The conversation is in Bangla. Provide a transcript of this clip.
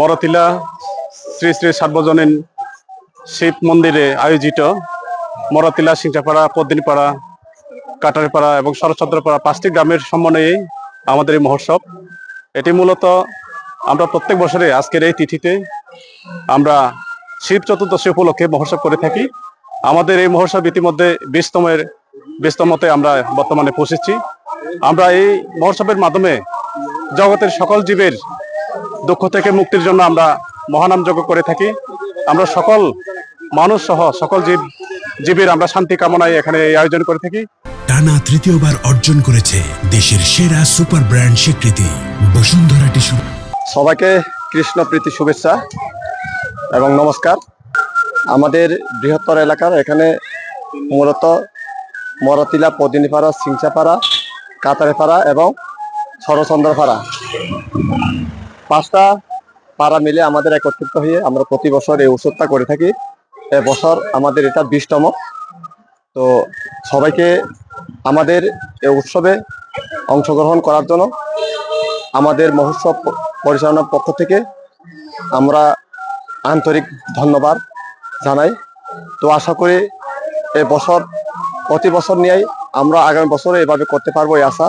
মরতিলা শ্রী শ্রী সার্বজনীন শিব মন্দিরে আয়োজিত মরতিলা, সিংচাপাড়া, পদ্মিনীপাড়া, কাটারপাড়া এবং শরৎচন্দ্রপাড়া 5টি গ্রামের সমন্বয়ে আমাদের এই মহোৎসব। এটি মূলত আমরা প্রত্যেক বছরে আজকের এই তিথিতে আমরা শিব চতুর্দশী উপলক্ষে মহোৎসব করে থাকি। আমাদের এই মহোৎসব ইতিমধ্যে 20তমতে আমরা বর্তমানে পৌঁছেছি। আমরা এই মহোৎসবের মাধ্যমে জগতের সকল জীবের দুঃখ থেকে মুক্তির জন্য আমরা মহানাম যজ্ঞ করে থাকি। আমরা সকল মানুষ সহ সকল জীবের আমরা শান্তি কামনায় এখানে এই আয়োজন করে থাকি। টানা তৃতীয়বার অর্জন করেছে দেশের সেরা সুপার ব্র্যান্ড স্বীকৃতি বসুন্ধরা টিস্যু। সবাইকে কৃষ্ণ প্রীতি শুভেচ্ছা এবং নমস্কার। আমাদের বৃহত্তর এলাকার এখানে মূলত মরতিলা, পদ্মিনীপাড়া, সিংচাপাড়া, কাতারেপাড়া এবং শরৎচন্দ্রপাড়া 5টা পাড়া মিলে আমাদের একত্রিত হয়ে আমরা প্রতি বছর এই উৎসবটা করে থাকি। এবছর আমাদের এটা 20তম। তো সবাইকে আমাদের এই উৎসবে অংশগ্রহণ করার জন্য আমাদের মহোৎসব পরিচালনার পক্ষ থেকে আমরা আন্তরিক ধন্যবাদ জানাই। তো আশা করি প্রতি বছর নিয়েই আমরা আগামী বছরে এভাবে করতে পারবো এই আশা।